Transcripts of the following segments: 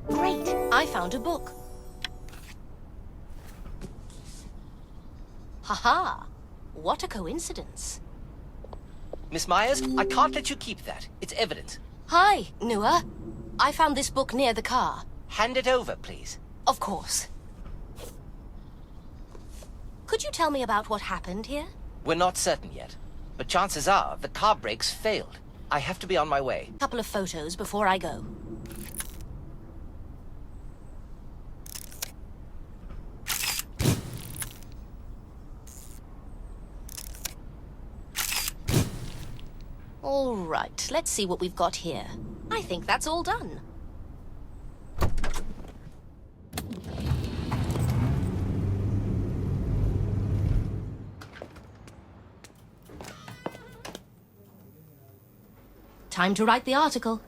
Great! I found a book. Haha! What a coincidence. Miss Myers, I can't let you keep that. It's evidence. Hi, Nua. I found this book near the car. Hand it over, please. Of course. Could you tell me about what happened here? We're not certain yet, but chances are the car brakes failed. I have to be on my way. Couple of photos before I go. All right, let's see what we've got here. I think that's all done. Time to write the article.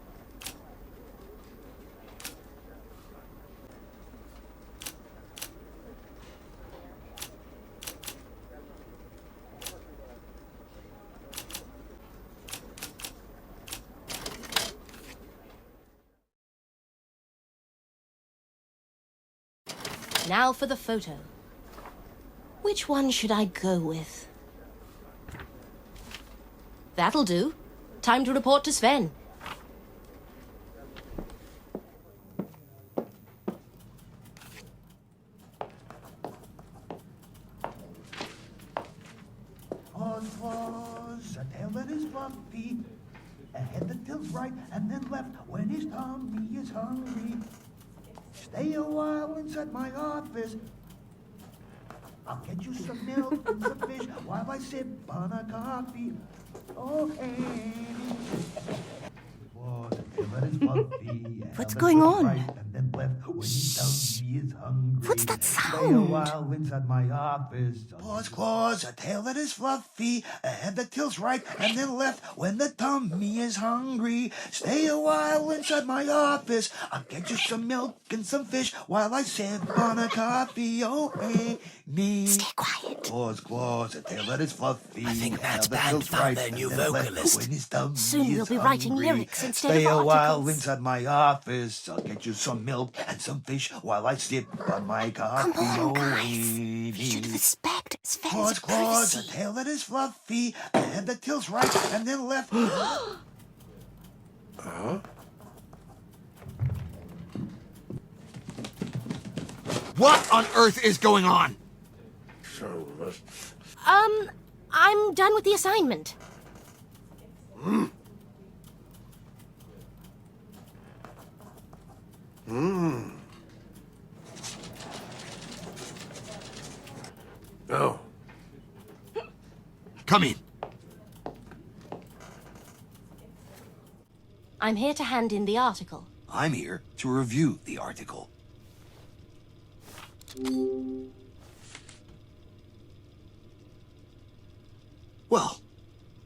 Now for the photo. Which one should I go with? That'll do. Time to report to Sven. Pause, a tail that is fluffy, a head that tilts right and then left when his tummy is hungry. Stay a while inside my office. I'll get you some milk and some fish while I sip on a coffee. Oh, hey. What's going on? What's What's that Stay a sound? while inside my office. Paws, claws, a tail that is fluffy, a head that tilts right and then left when the tummy is hungry. Stay a while inside my office. I'll get you some milk and some fish while I sip on a coffee. Oh, hey, me. Stay quiet. Paws, claws, a tail that is fluffy. I think a Matt's tail that band tilts found right their and new then left vocalist. when his tummy Soon is you'll be writing hungry. lyrics instead Stay of a while articles. inside my office. I'll get you some milk and some fish while I sip on my coffee. Come on, Oh, guys. hey, You should me. respect Sven's Claws, claws, a privacy. tail that is fluffy, a head that tilts right and then left. What on earth is going on? I'm done with the assignment. Oh. Come in. I'm here to hand in the article. I'm here to review the article. Well,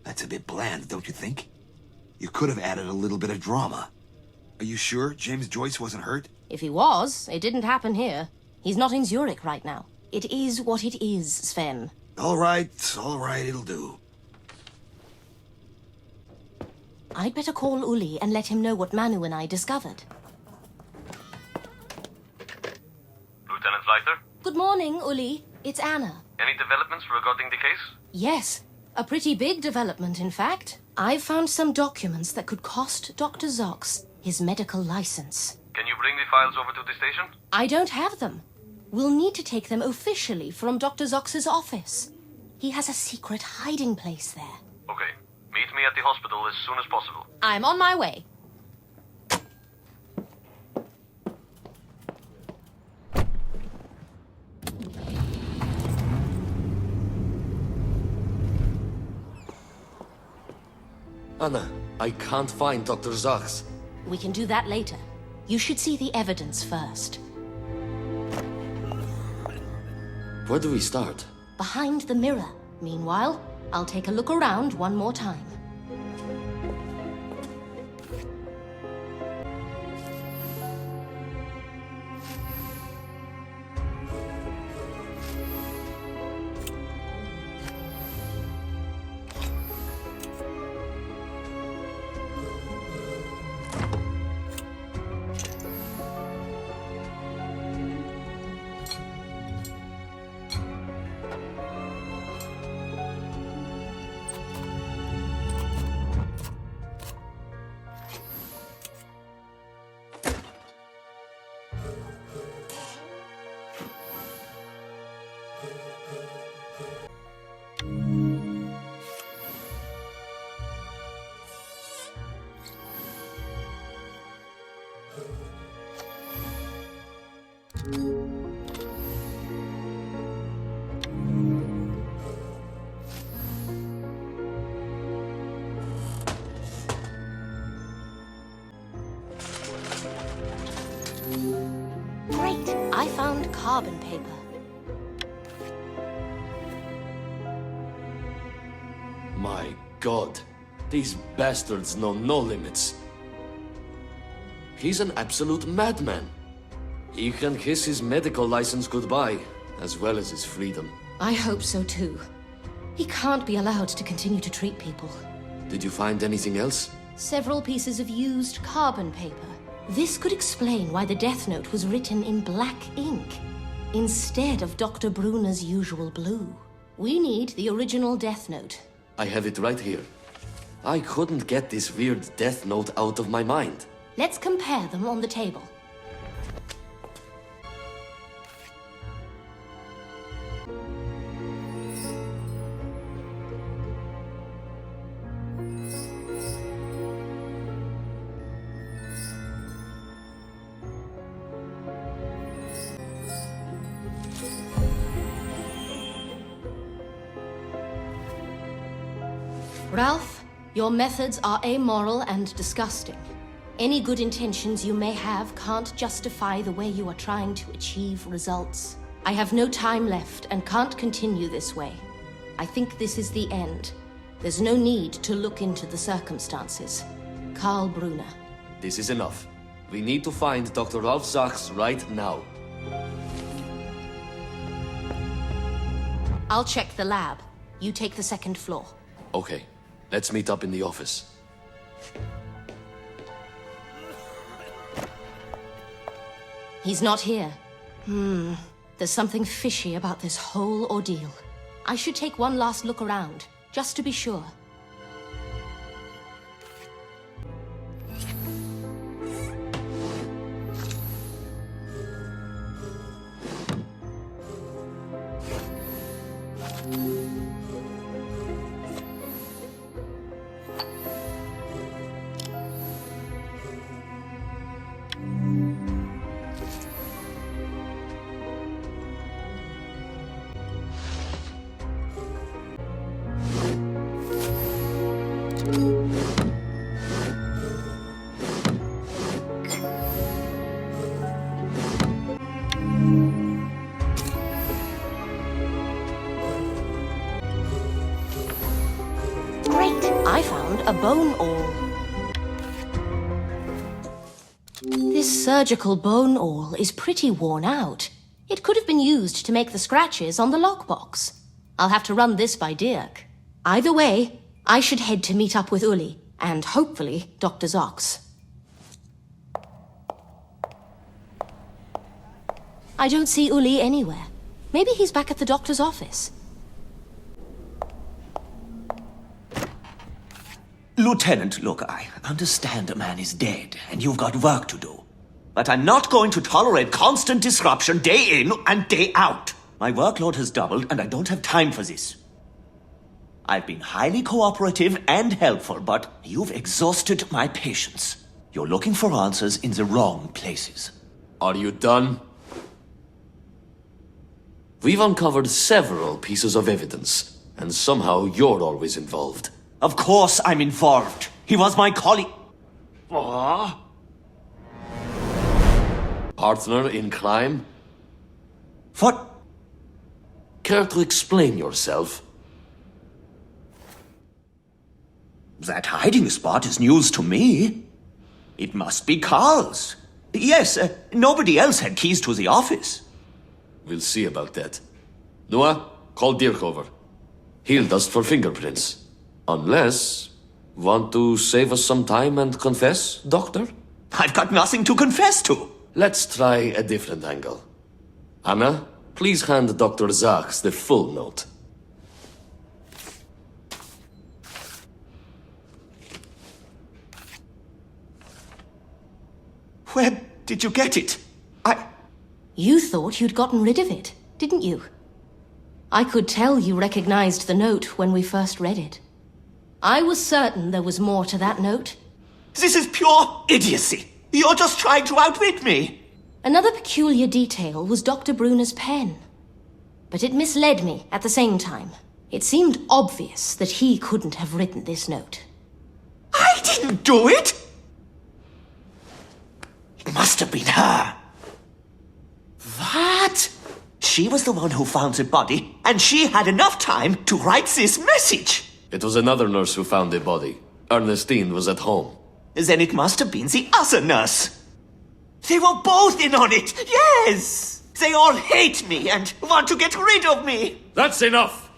that's a bit bland, don't you think? You could have added a little bit of drama. Are you sure James Joyce wasn't hurt? If he was, it didn't happen here. He's not in Zurich right now. It is what it is, Sven. All right, it'll do. I'd better call Uli and let him know what Manu and I discovered. Lieutenant Leiter, Good morning, Uli. It's Anna. any developments regarding the case? Yes, a pretty big development, in fact. I've found some documents that could cost Dr. Zox his medical license. Can you bring the files over to the station? I don't have them. We'll need to take them officially from Dr. Zox's office. He has a secret hiding place there. Okay. Meet me at the hospital as soon as possible. I'm on my way. Anna, I can't find Dr. Zachs. We can do that later. You should see the evidence first. Where do we start? Behind the mirror. Meanwhile, I'll take a look around one more time. Great! I found carbon paper. My God, these bastards know no limits. He's an absolute madman. He can kiss his medical license goodbye, as well as his freedom. I hope so too. He can't be allowed to continue to treat people. Did you find anything else? Several pieces of used carbon paper. This could explain why the death note was written in black ink, instead of Dr. Bruner's usual blue. We need the original death note. I have it right here. I couldn't get this weird death note out of my mind. Let's compare them on the table. Ralph, your methods are amoral and disgusting. Any good intentions you may have can't justify the way you are trying to achieve results. I have no time left and can't continue this way. I think this is the end. There's no need to look into the circumstances. Karl Brunner. This is enough. We need to find Dr. Ralph Sachs right now. I'll check the lab. You take the second floor. Okay, let's meet up in the office. He's not here. There's something fishy about this whole ordeal. I should take one last look around, just to be sure. I found a bone awl. This surgical bone awl is pretty worn out. It could have been used to make the scratches on the lockbox. I'll have to run this by Dirk. Either way, I should head to meet up with Uli, and hopefully Dr. Zox. I don't see Uli anywhere. Maybe he's back at the doctor's office. Lieutenant, look, I understand a man is dead, and you've got work to do. But I'm not going to tolerate constant disruption day in and day out. My workload has doubled, and I don't have time for this. I've been highly cooperative and helpful, but you've exhausted my patience. You're looking for answers in the wrong places. Are you done? We've uncovered several pieces of evidence, and somehow you're always involved. Of course I'm involved. He was my colleague. Partner in crime? What? Care to explain yourself? That hiding spot is news to me. It must be Carl's. Yes, nobody else had keys to the office. We'll see about that. Noah, call Dirk over. He'll dust for fingerprints. Unless... Want to save us some time and confess, Doctor? I've got nothing to confess to. Let's try a different angle. Anna, please hand Dr. Sachs the full note. Where did you get it? You thought you'd gotten rid of it, didn't you? I could tell you recognized the note when we first read it. I was certain there was more to that note. This is pure idiocy. You're just trying to outwit me! Another peculiar detail was Dr. Bruner's pen. But it misled me at the same time. It seemed obvious that he couldn't have written this note. I didn't do it! It must have been her. What? She was the one who found the body, and she had enough time to write this message. It was another nurse who found the body. Ernestine was at home. Then it must have been the other nurse. They were both in on it, yes! They all hate me and want to get rid of me. That's enough!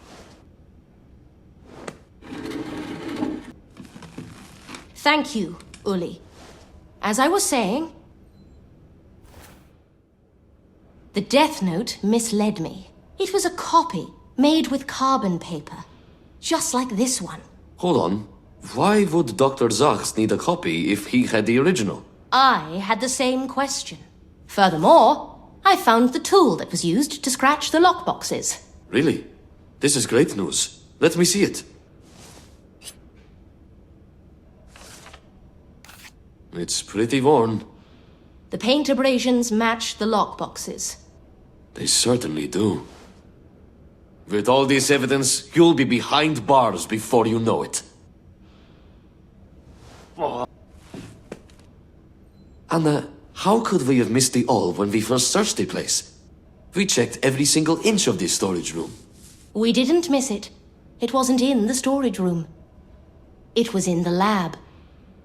Thank you, Uli. As I was saying, the death note misled me. It was a copy, made with carbon paper. Just like this one. Hold on. Why would Dr. Zachs need a copy if he had the original? I had the same question. Furthermore, I found the tool that was used to scratch the lockboxes. Really? This is great news. Let me see it. It's pretty worn. The paint abrasions match the lockboxes. They certainly do. With all this evidence, you'll be behind bars before you know it. Anna, how could we have missed the all when we first searched the place? We checked every single inch of this storage room. We didn't miss it. It wasn't in the storage room. It was in the lab.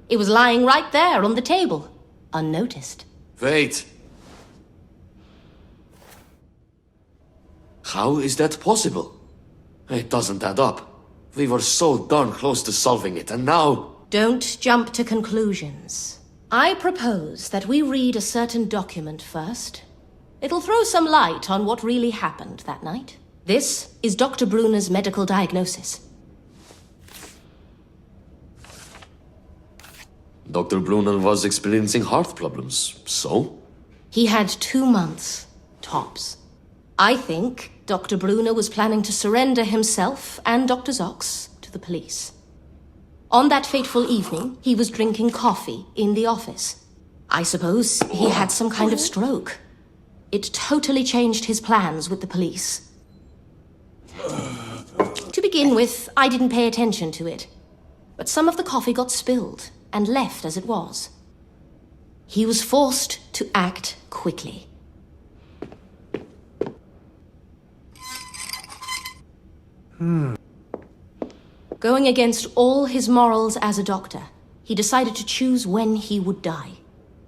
It was lying right there on the table, unnoticed. Wait. How is that possible? It doesn't add up. We were so darn close to solving it, and now... Don't jump to conclusions. I propose that we read a certain document first. It'll throw some light on what really happened that night. This is Dr. Bruner's medical diagnosis. Dr. Brunner was experiencing heart problems, so? He had 2 months, tops. I think Dr. Brunner was planning to surrender himself and Dr. Zox to the police. On that fateful evening, he was drinking coffee in the office. I suppose he had some kind of stroke. It totally changed his plans with the police. To begin with, I didn't pay attention to it. But some of the coffee got spilled and left as it was. He was forced to act quickly. Going against all his morals as a doctor, he decided to choose when he would die,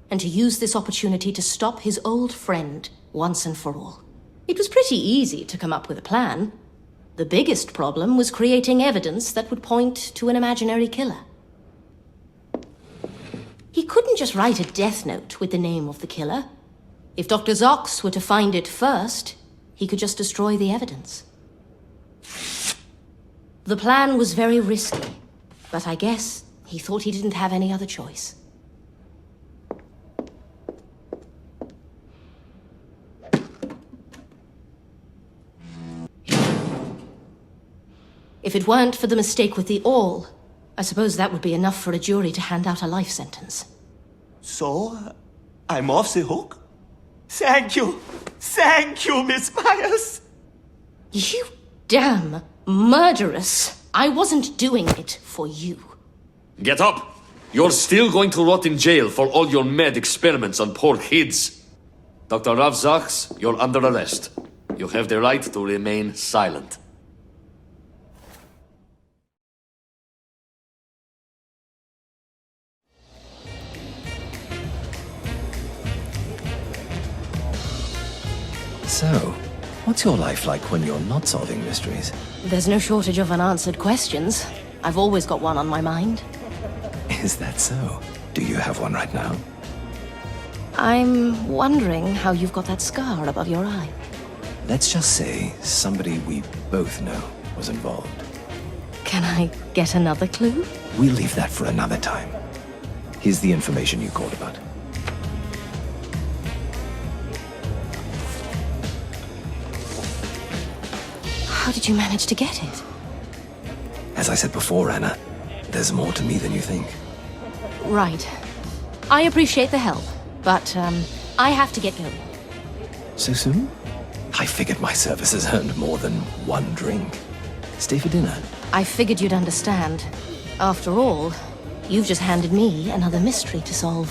and to use this opportunity to stop his old friend once and for all. It was pretty easy to come up with a plan. The biggest problem was creating evidence that would point to an imaginary killer. He couldn't just write a death note with the name of the killer. If Dr. Zox were to find it first, he could just destroy the evidence. The plan was very risky, but I guess he thought he didn't have any other choice. If it weren't for the mistake with the awl, I suppose that would be enough for a jury to hand out a life sentence. So, I'm off the hook? Thank you, Miss Myers. You damn murderess. I wasn't doing it for you. Get up! You're still going to rot in jail for all your mad experiments on poor kids. Dr. Rav Zachs, you're under arrest. You have the right to remain silent. So, what's your life like when you're not solving mysteries? There's no shortage of unanswered questions. I've always got one on my mind. Is that so? Do you have one right now? I'm wondering how you've got that scar above your eye. Let's just say somebody we both know was involved. Can I get another clue? We'll leave that for another time. Here's the information you called about. How did you manage to get it? As I said before, Anna, there's more to me than you think. Right. I appreciate the help, but, I have to get going. So soon? I figured my services earned more than one drink. Stay for dinner. I figured you'd understand. After all, you've just handed me another mystery to solve.